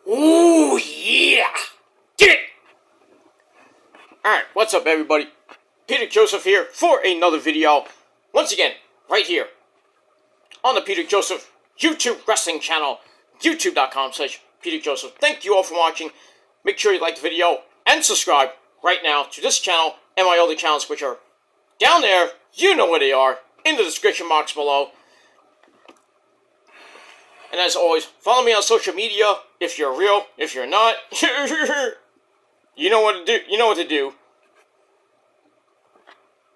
Ooh, yeah! Get it! Alright, what's up, everybody? Peter Joseph here for another video. Once again, right here on the Peter Joseph YouTube wrestling channel, youtube.com/Peter Joseph. Thank you all for watching. Make sure you like the video and subscribe right now to this channel and my other channels, which are down there. You know where they are, in the description box below. And as always, follow me on social media if you're real. If you're not, you know what to do. You know what to do.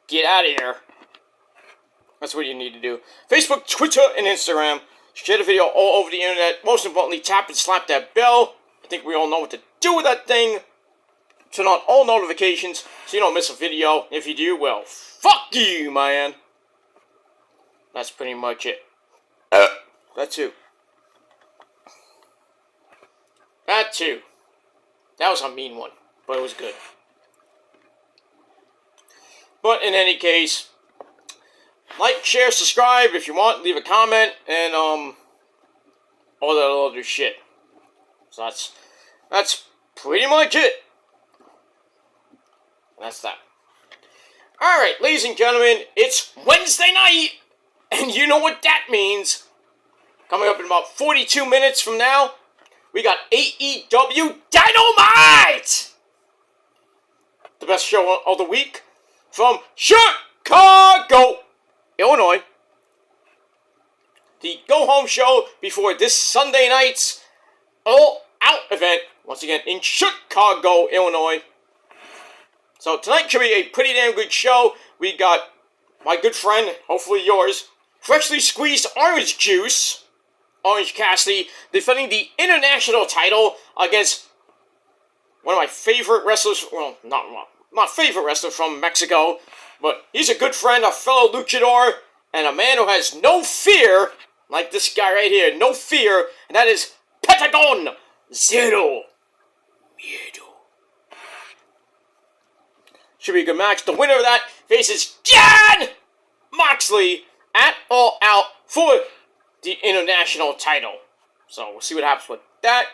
Get out of here. That's what you need to do. Facebook, Twitter, and Instagram. Share the video all over the internet. Most importantly, tap and slap that bell. I think we all know what to do with that thing. Turn on all notifications so you don't miss a video. If you do, well, fuck you, man. That's pretty much it. That too. That too. That was a mean one, but it was good. But in any case, like, share, subscribe if you want, leave a comment, and all that other shit. So that's pretty much it. That's that. Alright, ladies and gentlemen, it's Wednesday night, and you know what that means. Coming up in about 42 minutes from now, we got AEW Dynamite! The best show of the week from Chicago, Illinois. The go-home show before this Sunday night's all-out event, once again in Chicago, Illinois. So tonight should be a pretty damn good show. We got my good friend, hopefully yours, freshly squeezed orange juice, Orange Cassidy, defending the international title against one of my favorite wrestlers. Well, not my favorite wrestler from Mexico, but he's a good friend, a fellow luchador, and a man who has no fear, like this guy right here, no fear, and that is Pentagon Zero Miedo. Should be a good match. The winner of that faces Jon Moxley at All Out for the international title. So we'll see what happens with that.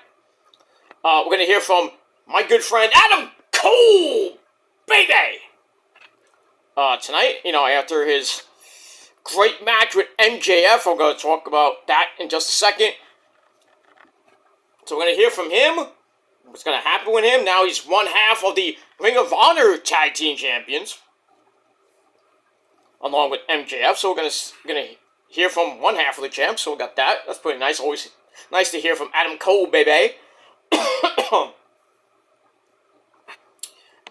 We're going to hear from my good friend Adam Cole, baby! Tonight, after his great match with MJF, I'm going to talk about that in just a second. So we're going to hear from him. What's going to happen with him? Now he's one half of the Ring of Honor Tag Team Champions, along with MJF. So we're going to hear from one half of the champs. So we got that. That's pretty nice. Always nice to hear from Adam Cole, baby.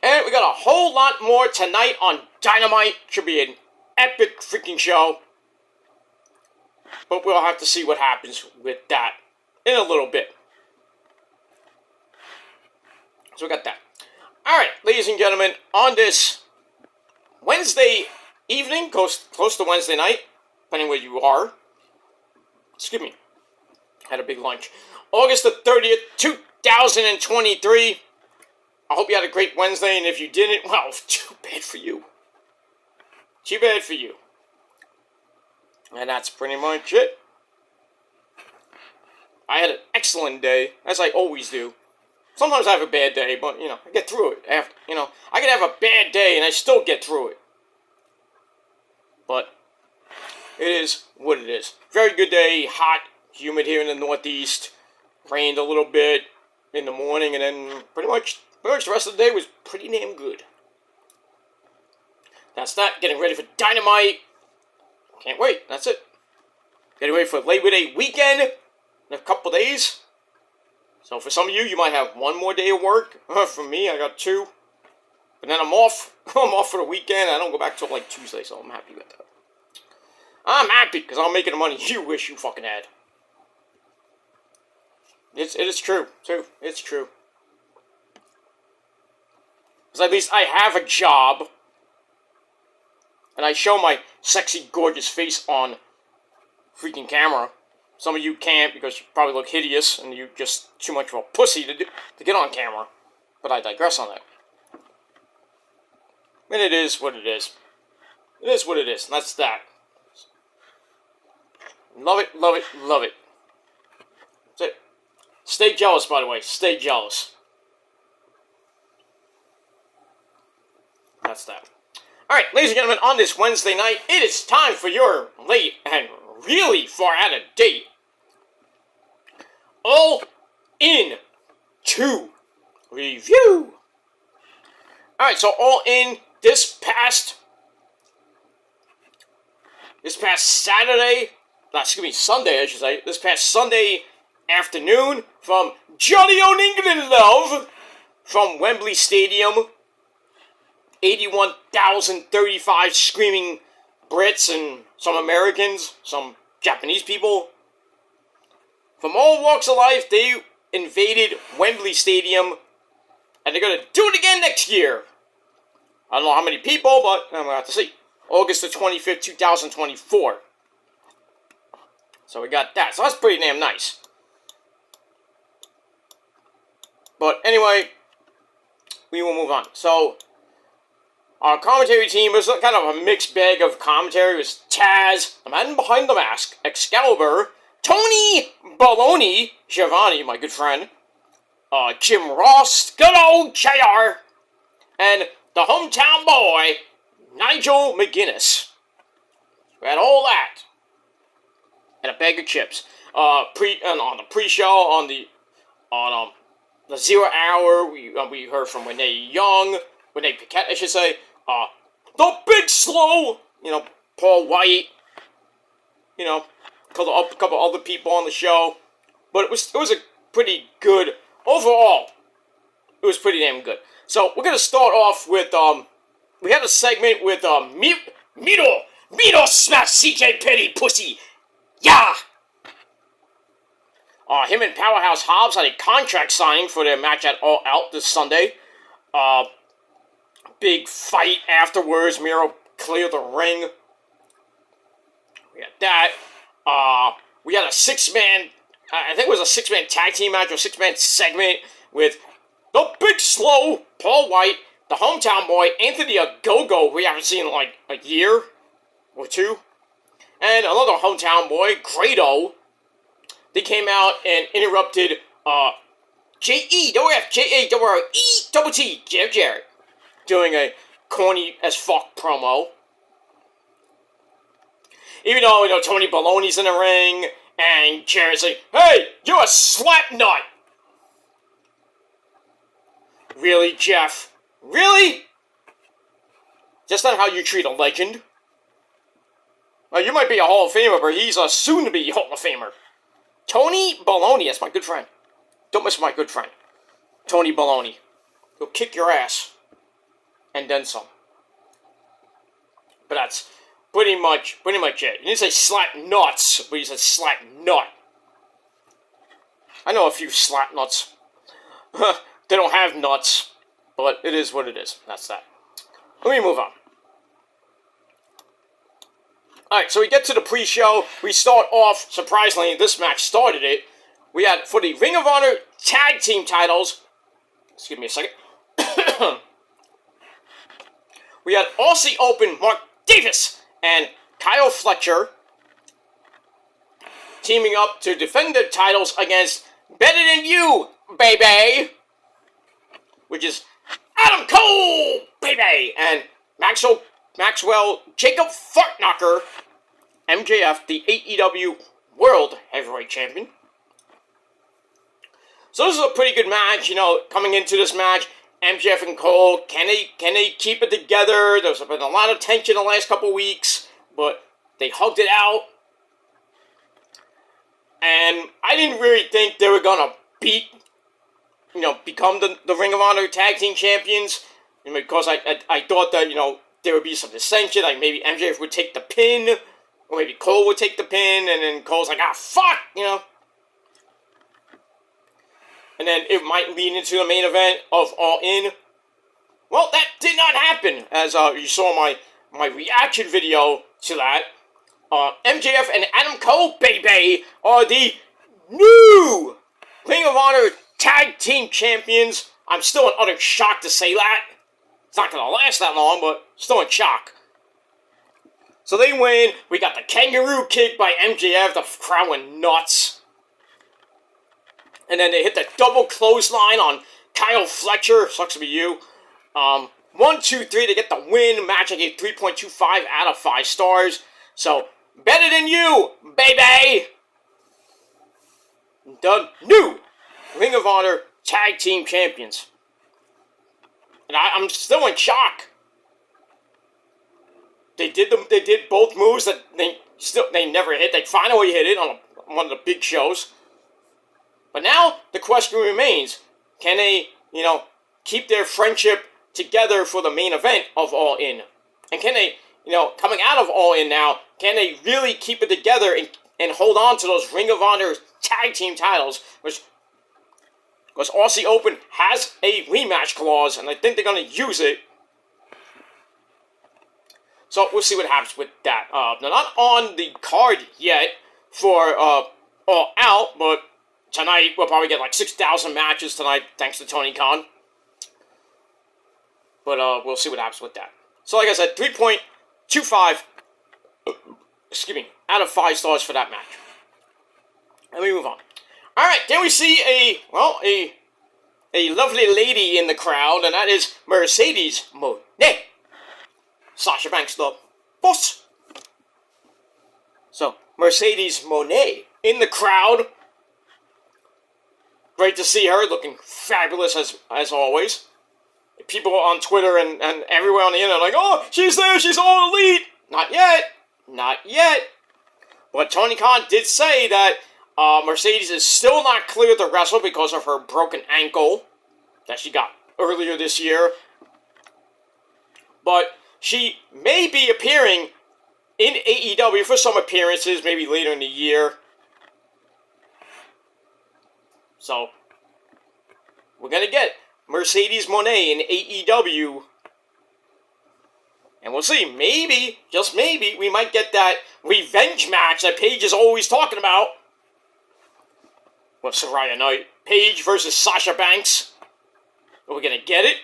And we got a whole lot more tonight on Dynamite. Should be an epic freaking show. But we'll have to see what happens with that in a little bit. So we got that. Alright, ladies and gentlemen, on this Wednesday evening, close to Wednesday night, depending where you are. Excuse me. Had a big lunch. August the 30th, 2023. I hope you had a great Wednesday, and if you didn't, well, too bad for you. Too bad for you. And that's pretty much it. I had an excellent day, as I always do. Sometimes I have a bad day, but, I get through it. I can have a bad day, and I still get through it. But it is what it is. Very good day, hot, humid here in the Northeast. Rained a little bit in the morning, and then pretty much the rest of the day was pretty damn good. That's that. Getting ready for Dynamite. Can't wait. That's it. Getting ready for Labor Day weekend in a couple days. So for some of you, you might have one more day of work. For me, I got 2. But then I'm off. I'm off for the weekend. I don't go back till like Tuesday, so I'm happy with that. I'm happy because I'm making the money you wish you fucking had. It is true, too. It's true. Because at least I have a job. And I show my sexy, gorgeous face on freaking camera. Some of you can't because you probably look hideous and you're just too much of a pussy to get on camera. But I digress on that. And it is what it is. It is what it is, and that's that. Love it, love it, love it. That's it. Stay jealous, by the way. Stay jealous. That's that. Alright, ladies and gentlemen, on this Wednesday night, it is time for your late and really far out of date All In 2 review. Alright, so All In this past Saturday, Sunday, I should say, this past Sunday afternoon from Johnny on England Love from Wembley Stadium. 81,035 screaming Brits and some Americans, some Japanese people. From all walks of life, they invaded Wembley Stadium, and they're going to do it again next year. I don't know how many people, but I'm going to have to see. August the 25th, 2024. So we got that. So that's pretty damn nice. But anyway, we will move on. So, our commentary team was kind of a mixed bag of commentary. It was Taz, the man behind the mask, Excalibur, Tony Baloney, Giovanni, my good friend, Jim Ross, good old JR, and the hometown boy, Nigel McGuinness. We had all that. And a bag of chips. On the pre-show, on the 0 hour, we heard from Renee Paquette, I should say. The Big Slow, Paul White, a couple other people on the show, but it was a pretty good, overall, it was pretty damn good. So, we're gonna start off with, we had a segment with, Mito smash CJ Petty pussy, yeah! Him and Powerhouse Hobbs had a contract signing for their match at All Out this Sunday. Big fight afterwards. Miro cleared the ring. We had that. We had a six-man, I think it was a six-man tag team match or six-man segment with the Big Slow, Paul White, the hometown boy, Anthony Ogogo, we haven't seen in like a year or two, and another hometown boy, Grado. They came out and interrupted J-E-W-F-J-A-W-E-double-T, Jeff Jarrett, doing a corny as fuck promo. Even though, Tony Baloney's in the ring, and Jarrett's like, hey, you're a slap nut! Really, Jeff? Really? That's not how you treat a legend. Well, you might be a Hall of Famer, but he's a soon-to-be Hall of Famer. Tony Baloney, that's my good friend. Don't miss my good friend. Tony Baloney. He'll kick your ass. And then some. But that's pretty much it. You didn't say slap nuts, but you said slap nut. I know a few slap nuts. They don't have nuts, but it is what it is. That's that. Let me move on. Alright, so we get to the pre-show. We start off, surprisingly, this match started it. We had, for the Ring of Honor Tag Team titles, excuse me a second. We had Aussie Open Mark Davis and Kyle Fletcher teaming up to defend their titles against Better Than You, baby! Which is Adam Cole, baby! And Maxwell Jacob Fartknocker, MJF, the AEW World Heavyweight Champion. So this is a pretty good match, coming into this match. MJF and Cole, can they keep it together? There's been a lot of tension the last couple weeks, but they hugged it out. And I didn't really think they were gonna become the Ring of Honor Tag Team Champions, because I thought that, there would be some dissension, like maybe MJF would take the pin, or maybe Cole would take the pin, and then Cole's like, fuck, And then it might lead into the main event of All In. Well, that did not happen, as you saw my reaction video to that. MJF and Adam Cole, baby, are the new Ring of Honor Tag Team Champions. I'm still in utter shock to say that. It's not going to last that long, but still in shock. So they win. We got the kangaroo kick by MJF. The crowd went nuts. And then they hit the double clothesline on Kyle Fletcher. Sucks to be you. 1, 2, 3 to get the win. Match I gave 3.25 out of 5 stars. So, better than you, baby! The new Ring of Honor Tag Team Champions. And I'm still in shock. They did both moves that they never hit. They finally hit it on one of the big shows. But now the question remains: can they, keep their friendship together for the main event of All In? And can they, coming out of All In now, can they really keep it together and hold on to those Ring of Honor tag team titles, which because Aussie Open has a rematch clause, and I think they're going to use it. So we'll see what happens with that. They're not on the card yet for All Out, but tonight we'll probably get like 6,000 matches tonight, thanks to Tony Khan. But we'll see what happens with that. So like I said, 3.25 out of 5 stars for that match. Let me move on. Alright, then we see a lovely lady in the crowd, and that is Mercedes Moné. Sasha Banks, the boss. So, Mercedes Moné in the crowd. Great to see her, looking fabulous as always. People on Twitter and everywhere on the internet are like, oh, she's there, she's all elite. Not yet. Not yet. But Tony Khan did say that Mercedes is still not cleared to wrestle because of her broken ankle that she got earlier this year. But she may be appearing in AEW for some appearances, maybe later in the year. So, we're going to get Mercedes Moné in AEW. And we'll see, maybe, just maybe, we might get that revenge match that Paige is always talking about. With Saraya Knight. Paige versus Sasha Banks. Are we going to get it?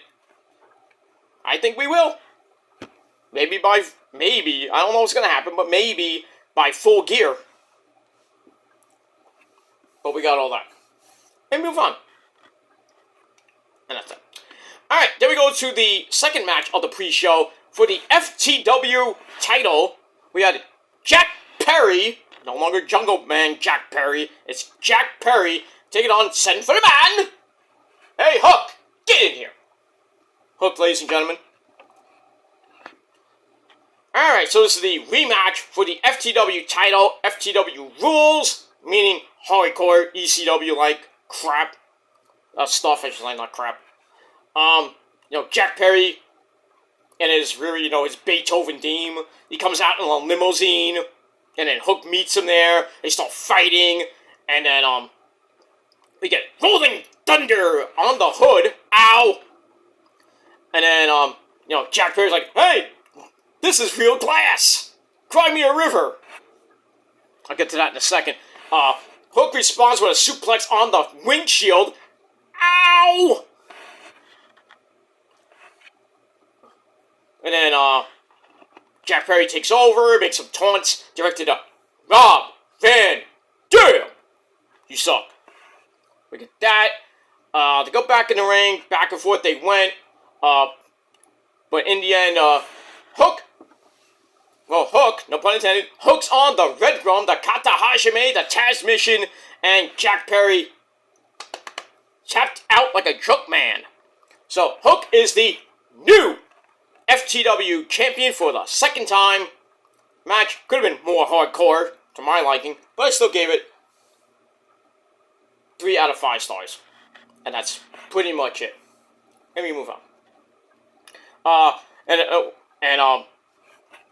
I think we will. Maybe, I don't know what's going to happen, but maybe by Full Gear. But we got all that. And move on. And that's it. Alright, then we go to the second match of the pre-show. For the FTW title, we had Jack Perry, no longer Jungle Man Jack Perry, it's Jack Perry, taking on Send for the Man. Hey, Hook, get in here. Hook, ladies and gentlemen. Alright, so this is the rematch for the FTW title. FTW rules, meaning hardcore ECW-like crap. Stuff, I should say, not crap. Jack Perry and his really, his Beethoven theme. He comes out in a limousine, and then Hook meets him there. They start fighting, and then, we get Rolling Thunder on the hood. Ow! And then, Jack Perry's like, hey, this is real glass. Cry me a river. I'll get to that in a second. Hook responds with a suplex on the windshield. Ow! And then, Jack Perry takes over, makes some taunts directed at Rob Van Dam. You suck. We get that. They go back in the ring, back and forth they went. But in the end, Hook, no pun intended, Hook's on the Red Rum, the Kata Hajime, the Taz Mission, and Jack Perry tapped out like a drunk man. So, Hook is the new FTW champion for the second time. Match could have been more hardcore, to my liking, but I still gave it 3 out of 5 stars. And that's pretty much it. Let me move on.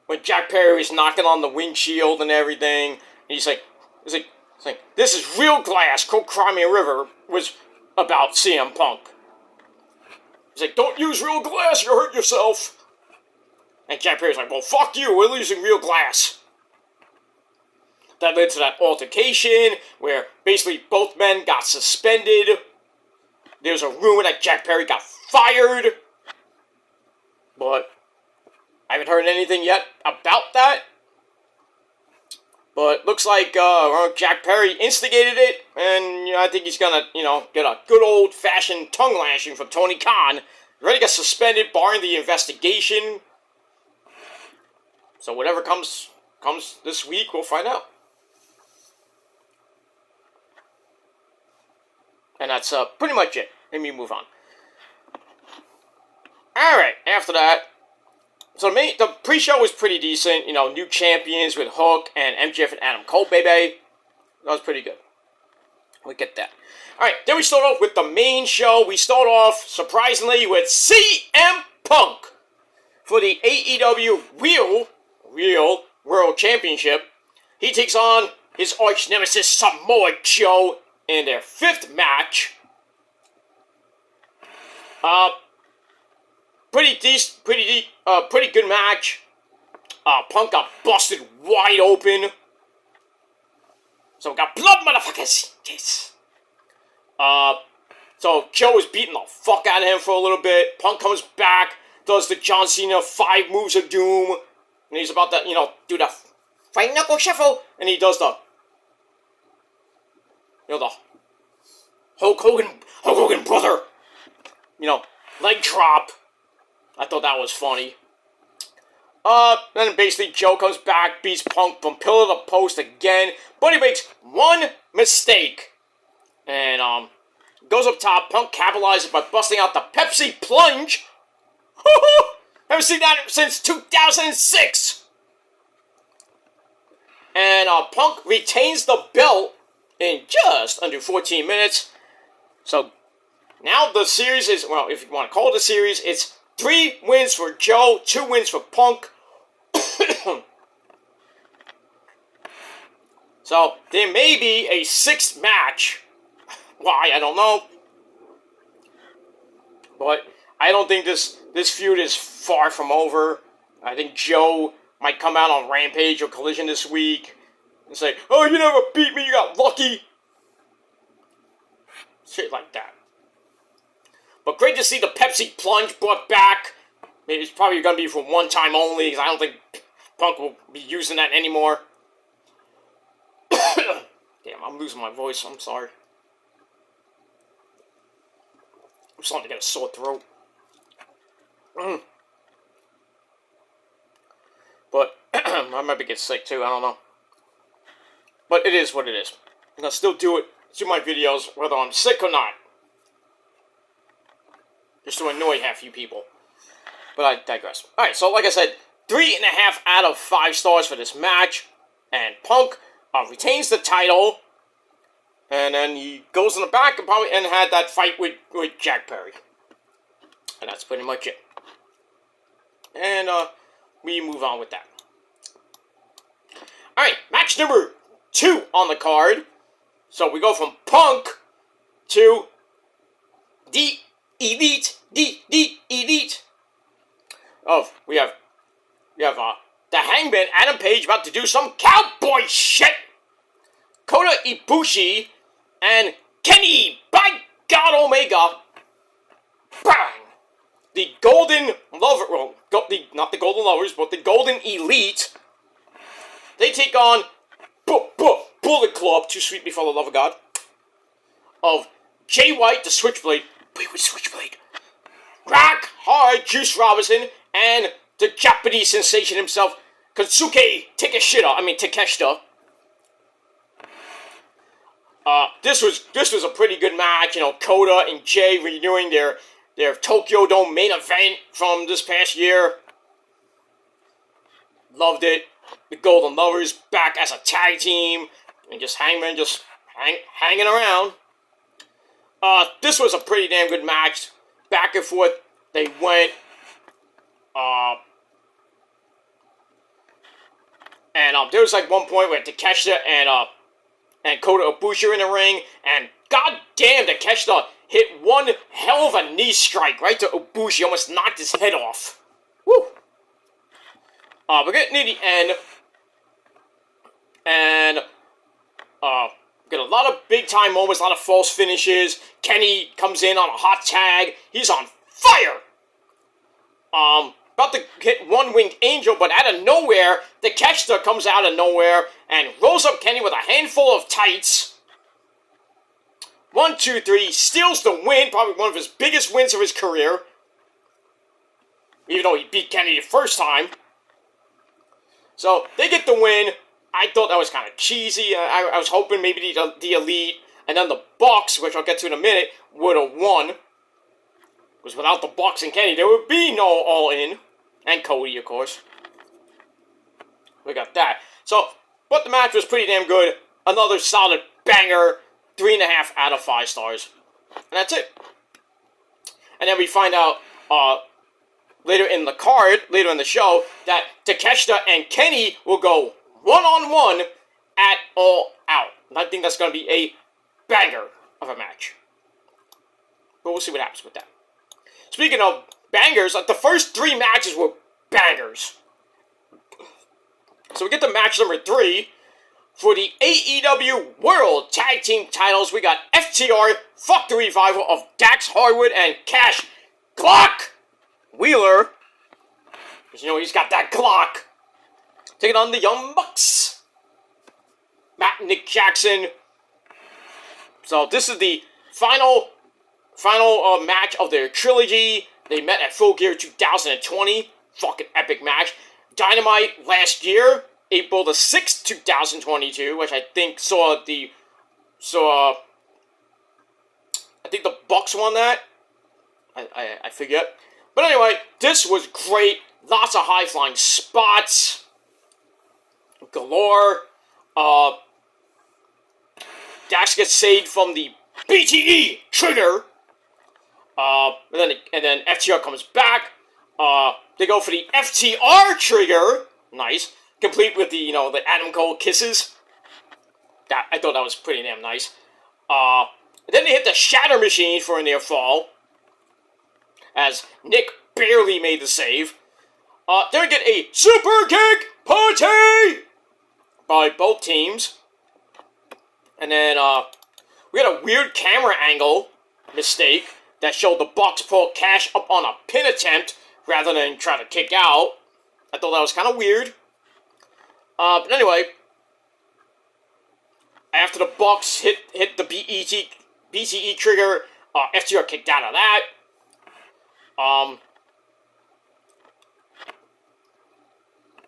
When Jack Perry was knocking on the windshield and everything, and he's like, this is real glass, Cold Crimea River was about CM Punk. He's like, don't use real glass, you'll hurt yourself. And Jack Perry's like, well, fuck you, we're using real glass. That led to that altercation, where basically both men got suspended. There's a rumor that Jack Perry got fired. But I haven't heard anything yet about that. But looks like Jack Perry instigated it, and I think he's gonna, get a good old-fashioned tongue lashing from Tony Khan. He already got suspended, barring the investigation. So whatever comes this week, we'll find out. And that's pretty much it. Let me move on. Alright, after that, so the pre-show was pretty decent. New champions with Hook and MJF and Adam Cole, baby. That was pretty good. We get that. Alright, then we start off with the main show. We start off, surprisingly, with CM Punk for the AEW Real World Championship. He takes on his arch nemesis Samoa Joe in their 5th match. Pretty good match. Punk got busted wide open. So we got blood, motherfuckers. Yes. So Joe was beating the fuck out of him for a little bit. Punk comes back, does the John Cena 5 moves of doom, and he's about to, do the fight knuckle shuffle, and he does the Hulk Hogan brother, leg drop. I thought that was funny. Then basically Joe comes back, beats Punk from pillar to post again, but he makes one mistake. And, goes up top. Punk capitalizes by busting out the Pepsi Plunge. Haven't seen that since 2006. And, Punk retains the belt in just under 14 minutes. So, now the series is, well, if you want to call it a series, it's 3 wins for Joe, 2 wins for Punk. So, there may be a 6th match. Why, I don't know. But I don't think this feud is far from over. I think Joe might come out on Rampage or Collision this week and say, "Oh, you never beat me, you got lucky." Shit like that. But great to see the Pepsi Plunge brought back. Maybe it's probably going to be for one time only, because I don't think Punk will be using that anymore. Damn, I'm losing my voice. I'm sorry. I'm starting to get a sore throat. But I might get sick too. I don't know. But it is what it is. I'm going to still do my videos, whether I'm sick or not. Just to annoy half you people. But I digress. Alright, so like I said, 3.5 out of 5 stars for this match. And Punk retains the title. And then he goes in the back and had that fight with Jack Perry. And that's pretty much it. And we move on with that. Alright, match number 2 on the card. So we go from Punk to the Elite. We have the Hangman Adam Page about to do some cowboy shit. Kota Ibushi and Kenny, by God Omega, bang! The Golden Lover, not the Golden Lovers, but the Golden Elite. They take on Bullet Club, Too Sweet Before the Love of God, of Jay White, the Switchblade, Rock Hard Juice Robinson, and the Japanese sensation himself, Kosuke Takeshita. This was a pretty good match. Kota and Jay renewing their Tokyo Dome main event from this past year. Loved it. The Golden Lovers back as a tag team, and just Hangman hanging around. This was a pretty damn good match. Back and forth they went. And there was like one point where Takeshita and Kota Ibushi in the ring, and goddamn, Takeshita hit one hell of a knee strike right to Ibushi, almost knocked his head off. Woo! We're getting near the end, and get a lot of big time moments, a lot of false finishes. Kenny comes in on a hot tag. He's on fire. about to hit One-Winged Angel, but out of nowhere, Takeshita comes out of nowhere and rolls up Kenny with a handful of tights. 1, 2, 3, steals the win, probably one of his biggest wins of his career. Even though he beat Kenny the first time. So, they get the win. I thought that was kind of cheesy. I was hoping maybe the Elite and then the Bucks, which I'll get to in a minute, would have won. Because without the Bucks and Kenny, there would be no All-In. And Cody, of course. We got that. So, but the match was pretty damn good. Another solid banger. 3.5 out of 5 stars. And that's it. And then we find out later in the card, later in the show, that Takeshita and Kenny will go one-on-one at All Out. And I think that's going to be a banger of a match. But we'll see what happens with that. Speaking of bangers, the first 3 matches were bangers. So we get to match number 3. For the AEW World Tag Team titles, we got FTR, fuck the revival of Dax Harwood and Cash Glock Wheeler. Because you know he's got that Glock. Taking on the Young Bucks. Matt and Nick Jackson. So this is the final match of their trilogy. They met at Full Gear 2020. Fucking epic match. Dynamite last year. April the 6th, 2022, which I think I think the Bucks won that. I forget. But anyway, this was great. Lots of high-flying spots. Galore. Dax gets saved from the BTE trigger. And then FTR comes back. They go for the FTR trigger. Nice. Complete with the Adam Cole kisses. I thought that was pretty damn nice. Then they hit the Shatter Machine for a near fall. As Nick barely made the save. Then we get a Super Kick Party by both teams. And then we had a weird camera angle mistake that showed the Bucks pull Cash up on a pin attempt rather than try to kick out. I thought that was kind of weird. But anyway, after the Bucks hit the BTE trigger, FTR kicked out of that.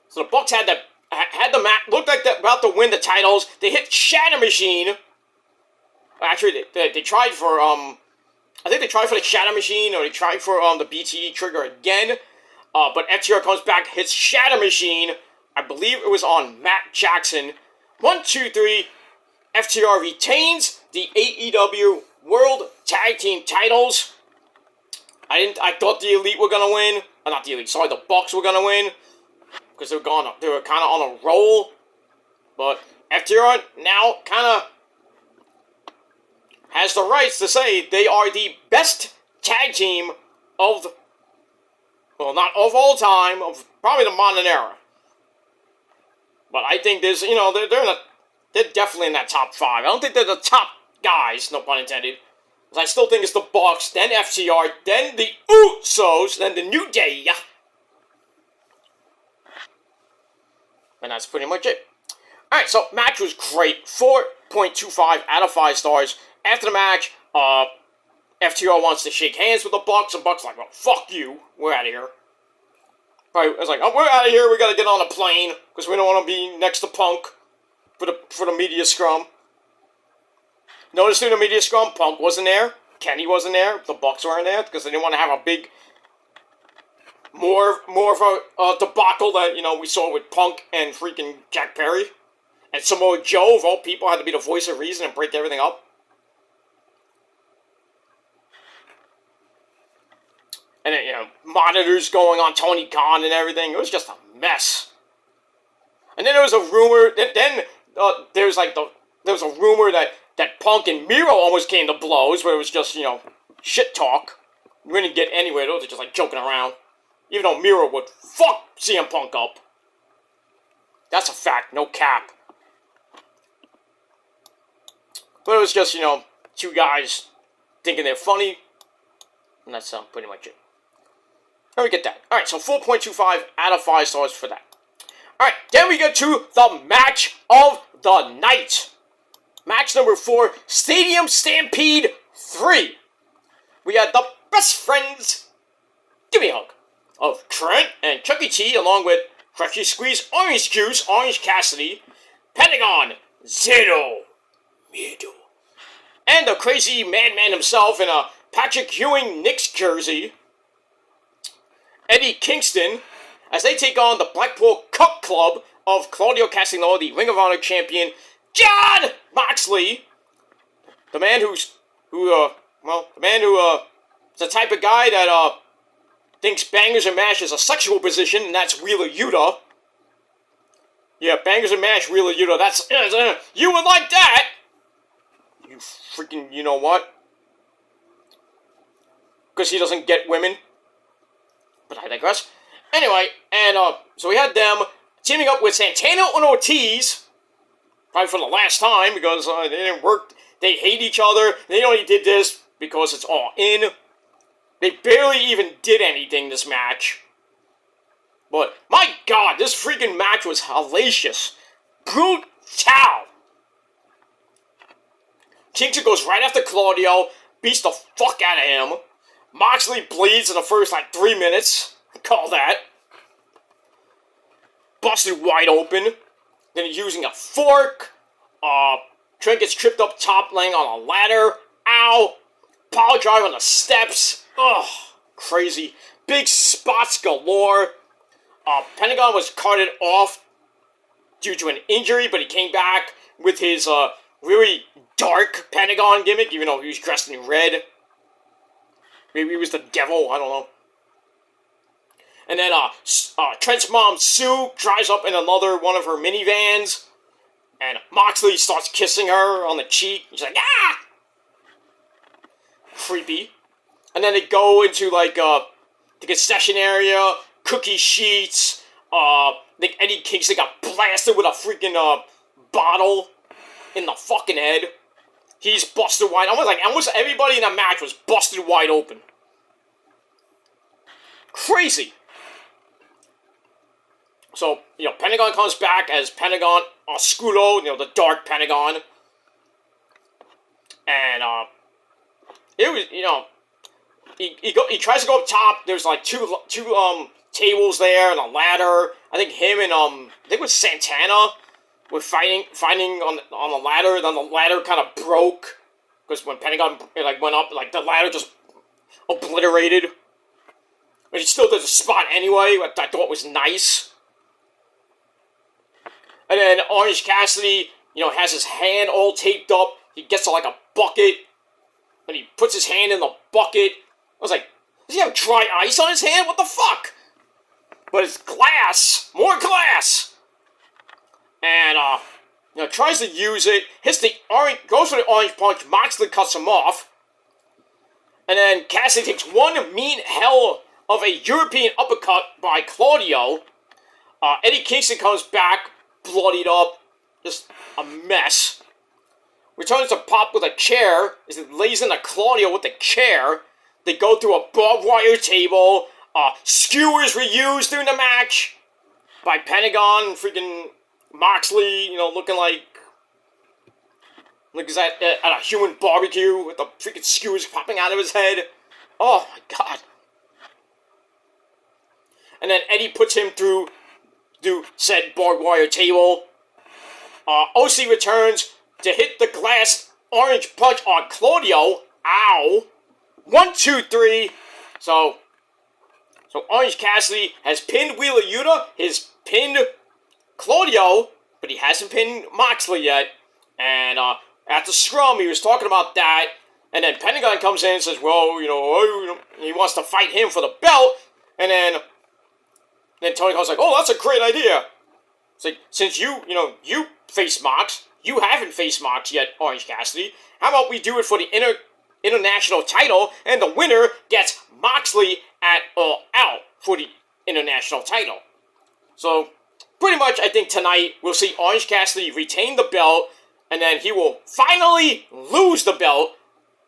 So the Bucks had the match, looked like they're about to win the titles. They hit Shatter Machine. Actually, they tried for I think they tried for the Shatter Machine, or they tried for the BTE trigger again. But FTR comes back, hits Shatter Machine. I believe it was on Matt Jackson. 1, 2, 3. FTR retains the AEW World Tag Team titles. I thought the Elite were gonna win. Not the Elite. Sorry, the Bucks were gonna win because they were kind of on a roll. But FTR now kind of has the rights to say they are the best tag team of, well, not of all time, of probably the modern era. But I think there's, they're definitely in that top 5. I don't think they're the top guys, no pun intended. Because I still think it's the Bucks, then FTR, then the Usos, then the New Day. And that's pretty much it. Alright, so match was great. 4.25 out of 5 stars. After the match, FTR wants to shake hands with the Bucks, and Bucks like, well, fuck you. We're out of here. Right, I was like, oh, we're out of here, we gotta get on a plane, because we don't want to be next to Punk for the media scrum. Notice through the media scrum, Punk wasn't there, Kenny wasn't there, the Bucks weren't there, because they didn't want to have a big, more of a debacle that, we saw with Punk and freaking Jack Perry. And Samoa Joe, of all people, had to be the voice of reason and break everything up. And then, monitors going on Tony Khan and everything. It was just a mess. And then there was a rumor. Then there was a rumor that Punk and Miro almost came to blows, where it was just shit talk. We didn't get anywhere. Those are just joking around. Even though Miro would fuck CM Punk up. That's a fact. No cap. But it was just 2 guys thinking they're funny, and that's pretty much it. Let me get that. Alright, so 4.25 out of 5 stars for that. Alright, then we get to the match of the night. Match number 4, Stadium Stampede 3. We had the best friends, give me a hug, of Trent and Chuck E. Cheese, along with Freshly Squeezed Orange Juice, Orange Cassidy, Pentagon, Zero Miedo, and the crazy madman himself in a Patrick Ewing Knicks jersey, Eddie Kingston, as they take on the Blackpool Cup Club of Claudio Castagnoli, the Ring of Honor champion, Jon Moxley, the man is the type of guy that thinks Bangers and Mash is a sexual position, and that's Wheeler Yuta. Yeah, Bangers and Mash, Wheeler Yuta, that's, you would like that! You freaking, you know what? Because he doesn't get women. But I digress. Anyway, and so we had them teaming up with Santana and Ortiz, probably for the last time, because they didn't work. They hate each other. They only did this because it's all in. They barely even did anything this match. But, my God, this freaking match was hellacious. Brutal. Kingston goes right after Claudio, beats the fuck out of him. Moxley bleeds in the first, 3 minutes. Call that. Busted wide open. Then he's using a fork. Trent gets tripped up top, laying on a ladder. Ow. Power drive on the steps. Ugh. Crazy. Big spots galore. Pentagon was carted off due to an injury, but he came back with his, really dark Pentagon gimmick, even though he was dressed in red. Maybe he was the devil, I don't know. And then, Trent's mom, Sue, drives up in another one of her minivans. And Moxley starts kissing her on the cheek. She's like, ah! Creepy. And then they go into, the concession area, cookie sheets. Eddie Kingston got blasted with a freaking, bottle in the fucking head. He's busted wide. Almost everybody in that match was busted wide open. Crazy. So, Pentagon comes back as Pentagon Oscuro, the Dark Pentagon. And, it was, he tries to go up top. There's, two tables there and a ladder. I think him and, I think it was Santana were fighting on the ladder. Then the ladder kind of broke. Because when Pentagon, went up, the ladder just obliterated. But he still did the spot anyway, which I thought was nice. And then Orange Cassidy, has his hand all taped up. He gets to, a bucket. And he puts his hand in the bucket. I was like, does he have dry ice on his hand? What the fuck? But it's glass. More glass. And, tries to use it. Goes for the orange punch. Moxley cuts him off. And then Cassidy takes one mean hell of a European uppercut by Claudio. Eddie Kingston comes back, bloodied up, just a mess. Returns to Pop with a chair, as he lays into Claudio with the chair. They go through a barbed wire table. Skewers were used during the match by Pentagon, freaking Moxley, looking like he's at a human barbecue with the freaking skewers popping out of his head. Oh my God. And then Eddie puts him through said barbed wire table. OC returns to hit the glass orange punch on Claudio. Ow. 1, 2, 3. So Orange Cassidy has pinned Wheeler Yuta, has pinned Claudio, but he hasn't pinned Moxley yet. And at the scrum, he was talking about that. And then Pentagon comes in and says, well, he wants to fight him for the belt. And then Tony Khan's like, oh, that's a great idea. It's like, since you face Mox, you haven't faced Mox yet, Orange Cassidy. How about we do it for the international title, and the winner gets Moxley at All Out for the international title. So, pretty much, I think tonight we'll see Orange Cassidy retain the belt, and then he will finally lose the belt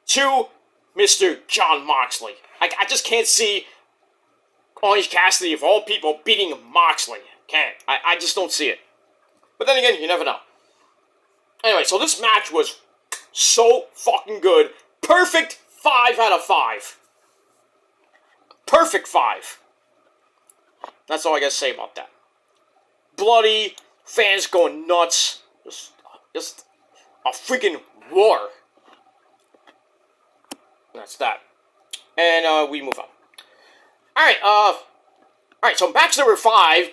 to Mr. Jon Moxley. I just can't see, Orange Cassidy, of all people, beating Moxley. Can't. I just don't see it. But then again, you never know. Anyway, so this match was so fucking good. Perfect 5 out of 5. Perfect 5. That's all I gotta say about that. Bloody, fans going nuts. Just a freaking war. That's that. And we move on. Alright, so match number 5,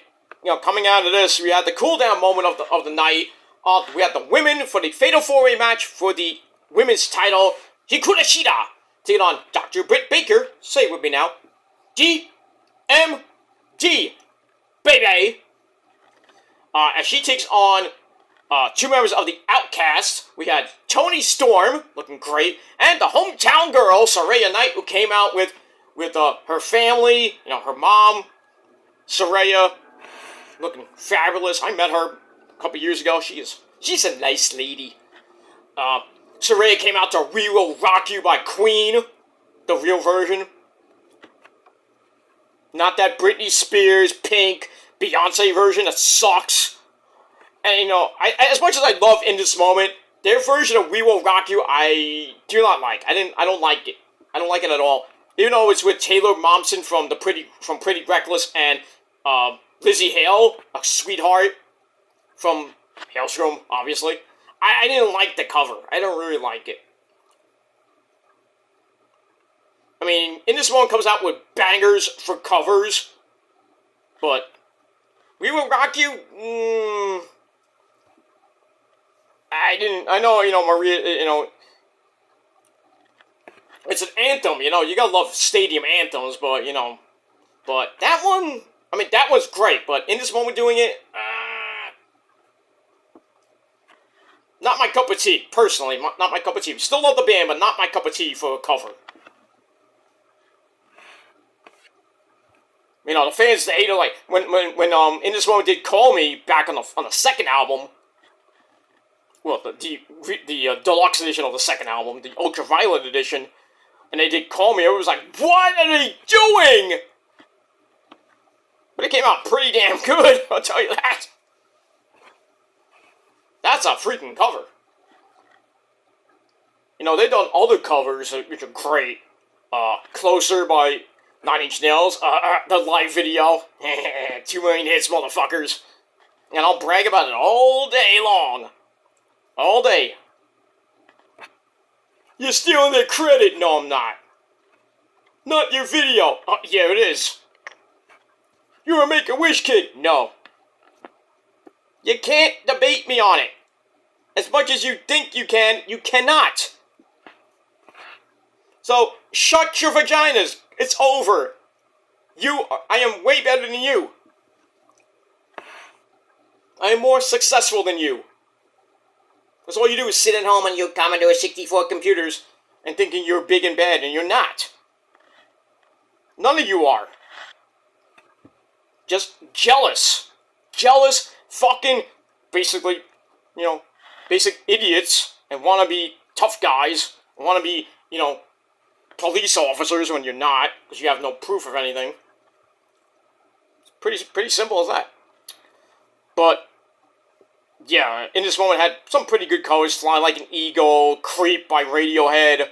coming out of this, we had the cool down moment of the night. We had the women for the Fatal 4-Way match for the women's title. Hikaru Shida taking on Dr. Britt Baker. Say it with me now. DMD, baby. As she takes on 2 members of the Outcast. We had Toni Storm, looking great, and the hometown girl, Saraya Knight, who came out with her family, her mom, Saraya, looking fabulous. I met her a couple years ago. She's a nice lady. Saraya came out to We Will Rock You by Queen, the real version. Not that Britney Spears, Pink, Beyonce version that sucks. And as much as I love In This Moment, their version of We Will Rock You, I do not like. I don't like it. I don't like it at all. Even though it's with Taylor Momsen from Pretty Reckless and Lizzie Hale, a sweetheart from Hailstrom, obviously. I didn't like the cover. I don't really like it. I mean, In This Moment comes out with bangers for covers, but We Will Rock You, I know, Maria, it's an anthem, you gotta love stadium anthems, but that one, that was great, but In This Moment doing it, not my cup of tea, personally, not my cup of tea. Still love the band, but not my cup of tea for a cover. The fans, they hated, like, when In This Moment did Call Me back on the second album, well, the deluxe edition of the second album, the Ultraviolet edition, and they did Call Me, everyone was like, what are they doing? But it came out pretty damn good, I'll tell you that. That's a freaking cover. They've done other covers, which are great. Closer by 9 Inch Nails, the live video, 2 million hits, motherfuckers. And I'll brag about it all day long. All day. You're stealing their credit. No, I'm not. Not your video. Yeah, it is. You're a Make-A-Wish kid. No. You can't debate me on it. As much as you think you can, you cannot. So, shut your vaginas. It's over. I am way better than you. I am more successful than you. Because all you do is sit at home on your Commodore 64 computers and thinking you're big and bad, and you're not. None of you are. Just jealous. Jealous fucking, basically, basic idiots, and want to be tough guys, and want to be, police officers when you're not, because you have no proof of anything. It's pretty simple as that. But, yeah, In This Moment had some pretty good covers, Fly Like an Eagle, Creep by Radiohead,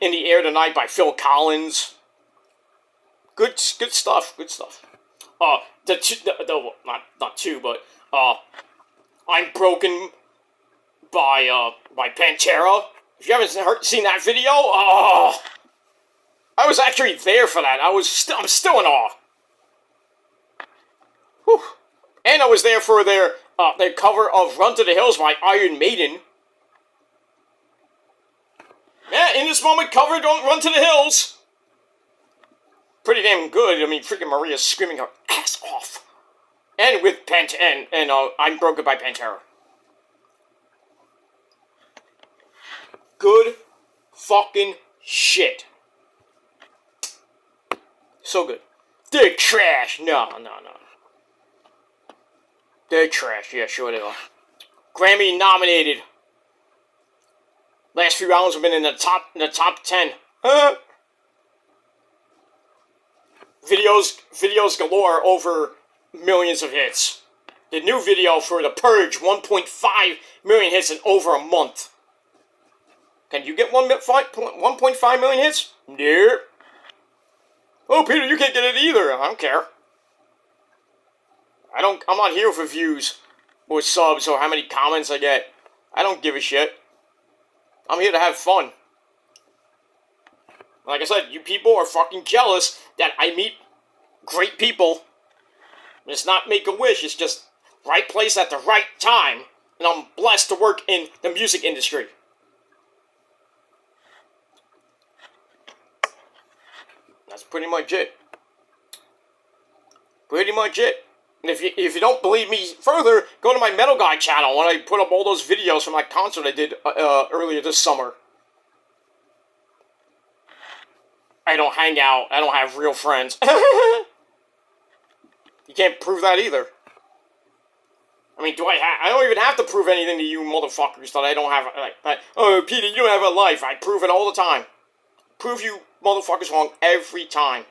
In the Air Tonight by Phil Collins. Good stuff, good stuff. Not two, but, I'm Broken by Pantera. If you haven't seen that video, I was actually there for that. I'm still in awe. Whew. And I was there for their cover of Run to the Hills by Iron Maiden. Yeah, In This Moment covered Run to the Hills. Pretty damn good. Freaking Maria's screaming her ass off. And with I'm Broken by Pantera. Good fucking shit. So good. They're trash. No. They're trash. Yeah, sure they are. Grammy nominated. Last few rounds have been in the top 10. videos galore over millions of hits. The new video for The Purge, 1.5 million hits in over a month. Can you get 1.5 million hits? Nope. Oh, Peter, you can't get it either. I don't care. I'm not here for views or subs or how many comments I get. I don't give a shit. I'm here to have fun. Like I said, you people are fucking jealous that I meet great people. It's not Make-A-Wish, it's just right place at the right time. And I'm blessed to work in the music industry. That's pretty much it. Pretty much it. And if you don't believe me further, go to my Metal Guy channel when I put up all those videos from that concert I did earlier this summer. I don't hang out. I don't have real friends. You can't prove that either. I mean, I don't even have to prove anything to you motherfuckers that I don't have, oh, Peter, you don't have a life. I prove it all the time. Prove you motherfuckers wrong every time.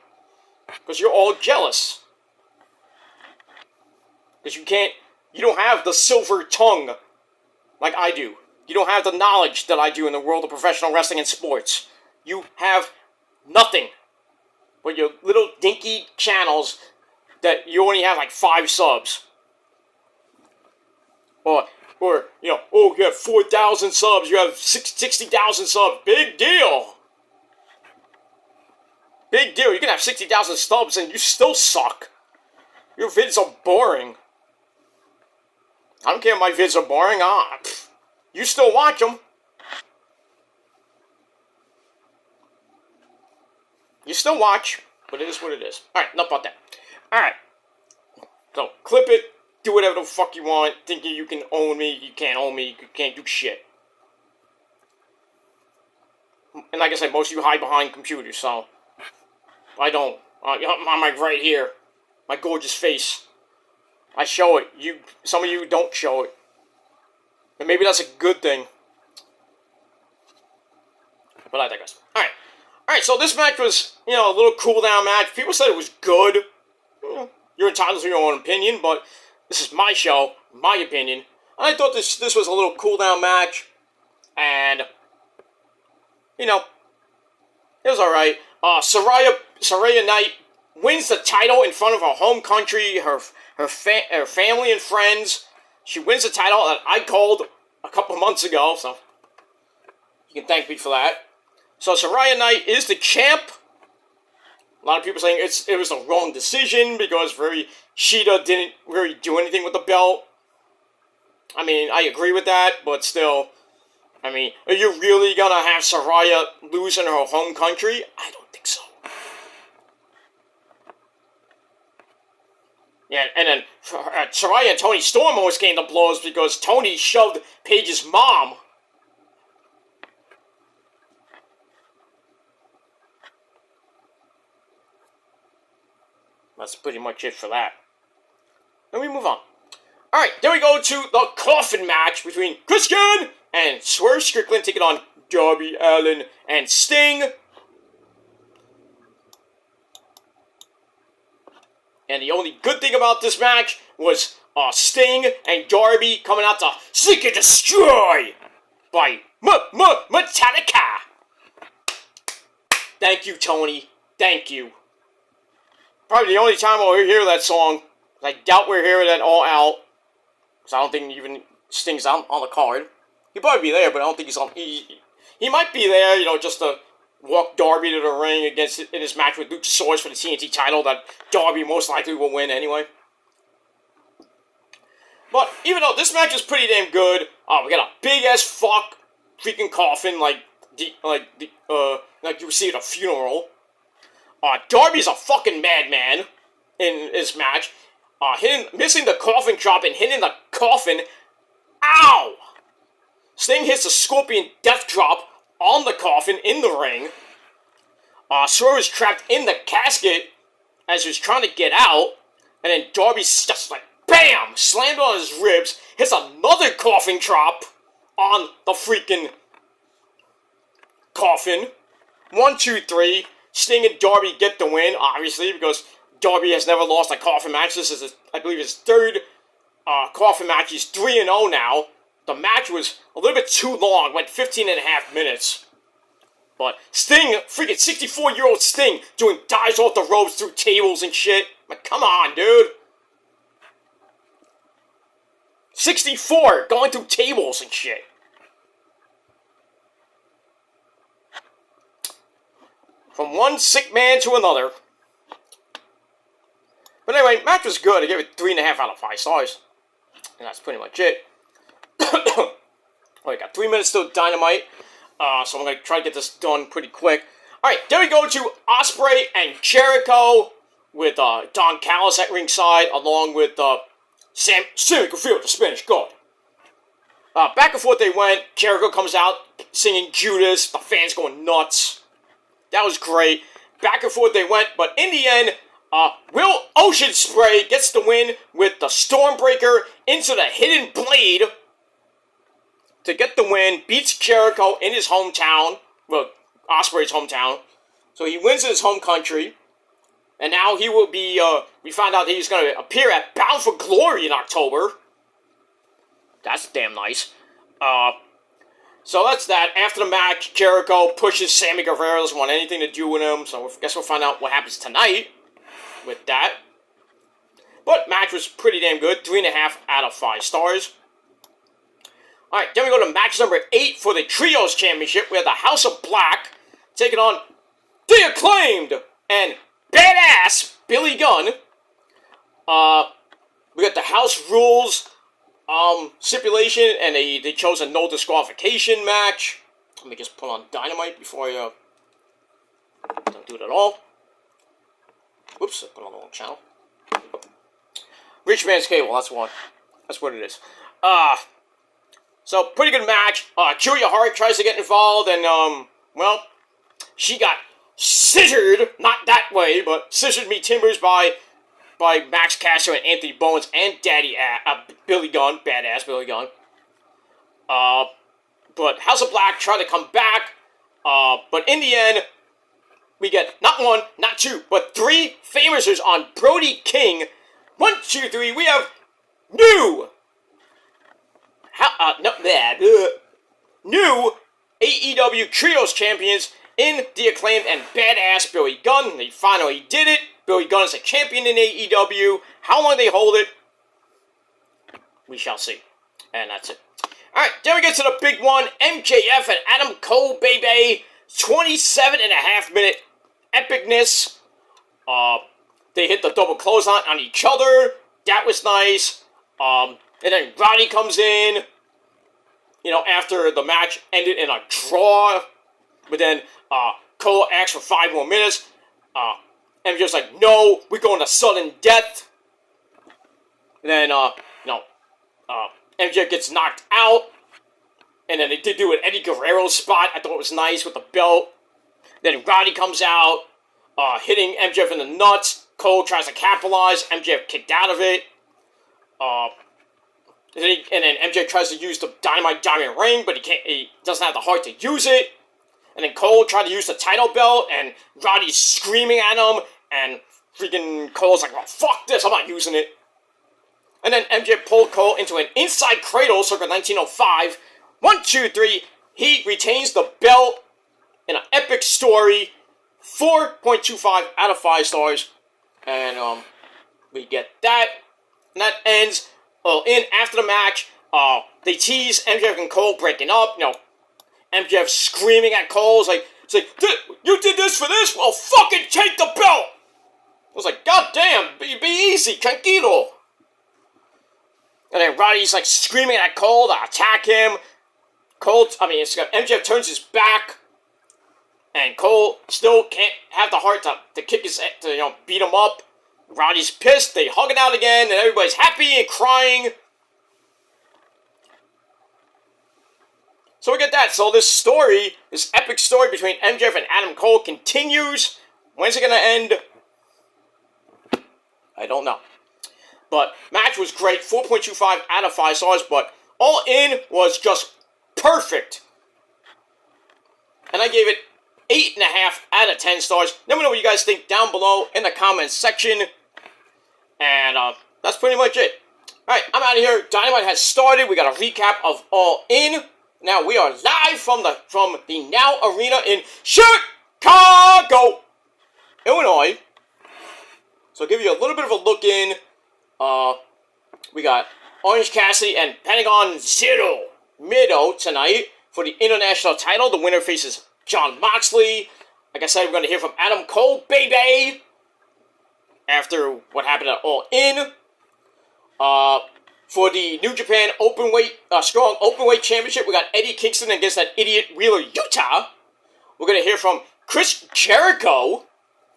Because you're all jealous. Because you don't have the silver tongue like I do. You don't have the knowledge that I do in the world of professional wrestling and sports. You have nothing but your little dinky channels that you only have like 5 subs. Or you know, oh, you have 4,000 subs, you have 60,000 subs. Big deal. Big deal. You can have 60,000 subs and you still suck. Your vids are boring. I don't care if my vids are boring. You still watch them. You still watch, but it is what it is. Alright, enough about that. Alright. So, clip it. Do whatever the fuck you want. Thinking you can own me. You can't own me. You can't do shit. And like I said, most of you hide behind computers, so... I don't. I'm like right here. My gorgeous face. I show it. Some of you don't show it. And maybe that's a good thing. But I digress. Alright. Alright, so this match was, you know, a little cool down match. People said it was good. You're entitled to your own opinion, but this is my show, my opinion. And I thought this was a little cool down match. And, you know, it was alright. Saraya Knight wins the title in front of her home country, her family and friends. She wins the title that I called a couple months ago, so you can thank me for that. So Saraya Knight is the champ. A lot of people saying it was the wrong decision because Shida didn't really do anything with the belt. I mean, I agree with that, but still, I mean, are you really gonna have Saraya lose in her home country? I don't think so. Yeah, and then Saraya and Toni Storm almost came to blows because Toni shoved Paige's mom. That's pretty much it for that. Then we move on. Alright, then we go to the coffin match between Christian and Swerve Strickland taking on Darby Allin and Sting. And the only good thing about this match was Sting and Darby coming out to Seek and Destroy by Metallica. Thank you, Tony. Thank you. Probably the only time we'll hear that song. I doubt we're hearing that all out. Because I don't think even Sting's on the card. He'll probably be there, but I don't think he's on. He might be there, you know, just to walk Darby to the ring in his match with Luchasaurus for the TNT title that Darby most likely will win anyway. But even though this match is pretty damn good, we got a big ass fuck freaking coffin like you see at a funeral. Darby's a fucking madman in this match. Missing the coffin drop and hitting the coffin. Ow! Sting hits the Scorpion Death Drop on the coffin in the ring. Swerve is trapped in the casket as he's trying to get out. And then Darby's just like, BAM! Slammed on his ribs. Hits another coffin drop on the freaking coffin. 1, 2, 3. Sting and Darby get the win, obviously, because Darby has never lost a coffin match. This is, I believe, his third coffin match. He's 3-0 now. The match was a little bit too long, went 15 and a half minutes. But Sting, freaking 64-year-old Sting, doing dives off the ropes through tables and shit. Like, come on, dude. 64, going through tables and shit. From one sick man to another. But anyway, match was good. I gave it 3.5 out of 5 stars. And that's pretty much it. We got 3 minutes till Dynamite. So I'm going to try to get this done pretty quick. Alright, then we go to Ospreay and Jericho with Don Callis at ringside, along with Sammy Guevara, the Spanish God. Back and forth they went. Jericho comes out singing Judas. The fans going nuts. That was great. Back and forth they went, but in the end, Will Ospreay gets the win with the Stormbreaker into the Hidden Blade to get the win, beats Jericho in his hometown, well, Ospreay's hometown. So he wins in his home country, and now he will be, we found out that he's going to appear at Bound for Glory in October. That's damn nice. So that's that. After the match, Jericho pushes Sammy Guevara, doesn't want anything to do with him, so I guess we'll find out what happens tonight with that. But match was pretty damn good, 3.5 out of 5 stars. Alright, then we go to match number 8 for the Trios Championship. We have the House of Black taking on The Acclaimed and Badass Billy Gunn. We got the House Rules stipulation, and they chose a no disqualification match. Let me just put on Dynamite before I don't do it at all. Whoops, I put on the wrong channel. Rich Man's Cable, that's one. That's what it is. So, pretty good match. Julia Hart tries to get involved, and, well, she got scissored, not that way, but scissored me timbers by Max Caster and Anthony Bowens and Billy Gunn, Badass Billy Gunn. But House of Black tried to come back, but in the end, we get not one, not two, but 3 Famersers on Brody King. 1, 2, 3, we have new AEW Trios Champions in The Acclaimed and Badass Billy Gunn. They finally did it. Billy Gunn is a champion in AEW. How long they hold it, we shall see. And that's it. Alright, then we get to the big one. MJF and Adam Cole, baby. 27.5-minute epicness. They hit the double clothesline on each other. That was nice. And then Roddy comes in, you know, after the match ended in a draw. But then Cole asks for 5 more minutes. MJF's like, no, we're going to sudden death. And then, MJF gets knocked out. And then they did do an Eddie Guerrero spot. I thought it was nice with the belt. Then Roddy comes out, hitting MJF in the nuts. Cole tries to capitalize. MJF kicked out of it. And then MJF tries to use the Dynamite Diamond Ring, but he doesn't have the heart to use it. And then Cole tried to use the title belt, and Roddy's screaming at him, and freaking Cole's like, well, fuck this, I'm not using it. And then MJF pulled Cole into an inside cradle, circa 1905. 1, 2, 3, he retains the belt in an epic story. 4.25 out of 5 stars. And, we get that. And that ends. After the match, they tease MJF and Cole breaking up. You know, MJF screaming at Cole. It's like, you did this for this? Well, fucking take the belt! I was like, God damn, be easy, tranquilo. And then Roddy's like screaming at Cole to attack him. MJF turns his back. And Cole still can't have the heart to kick his, to beat him up. Roddy's pissed, they hug it out again, and everybody's happy and crying. So we get that. So this story, this epic story between MJF and Adam Cole continues. When's it going to end? I don't know. But match was great. 4.25 out of 5 stars. But All In was just perfect. And I gave it 8.5 out of 10 stars. Let me know what you guys think down below in the comments section. And that's pretty much it. Alright, I'm out of here. Dynamite has started. We got a recap of All In. Now we are live from the Now Arena in Chicago, Illinois. So I'll give you a little bit of a look in. We got Orange Cassidy and Pentagon Zero Miedo tonight for the international title. The winner faces Jon Moxley. Like I said, we're going to hear from Adam Cole, baby, after what happened at All In. For the New Japan Strong Openweight Championship, we got Eddie Kingston against that idiot Wheeler Yuta. We're going to hear from Chris Jericho.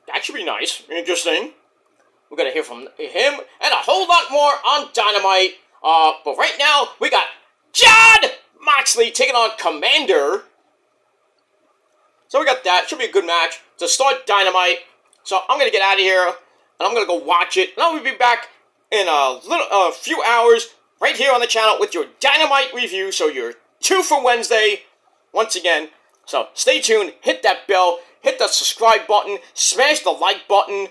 That should be nice. Interesting. We're going to hear from him and a whole lot more on Dynamite. But right now, we got Jon Moxley taking on Commander. So we got that. Should be a good match to start Dynamite. So I'm going to get out of here, and I'm going to go watch it. And I'll be back in a few hours right here on the channel with your Dynamite review. So you're 2 for Wednesday once again. So stay tuned. Hit that bell. Hit the subscribe button. Smash the like button.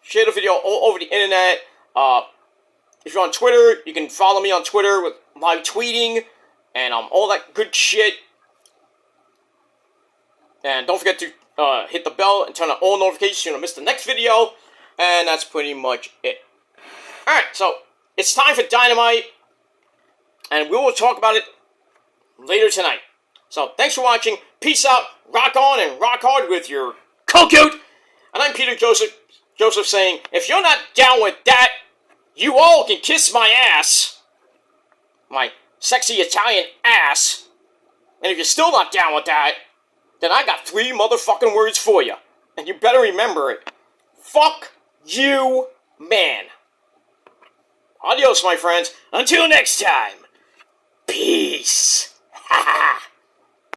Share the video all over the internet. If you're on Twitter, you can follow me on Twitter with live tweeting and all that good shit. And don't forget to hit the bell and turn on all notifications so you don't miss the next video. And that's pretty much it. Alright, so it's time for Dynamite. And we will talk about it later tonight. So thanks for watching. Peace out. Rock on and rock hard with your Cocoot. And I'm Peter Joseph saying, if you're not down with that, you all can kiss my ass. My sexy Italian ass. And if you're still not down with that, then I got 3 motherfucking words for you. And you better remember it. Fuck you, man. Adios, my friends. Until next time. Peace. Ha ha.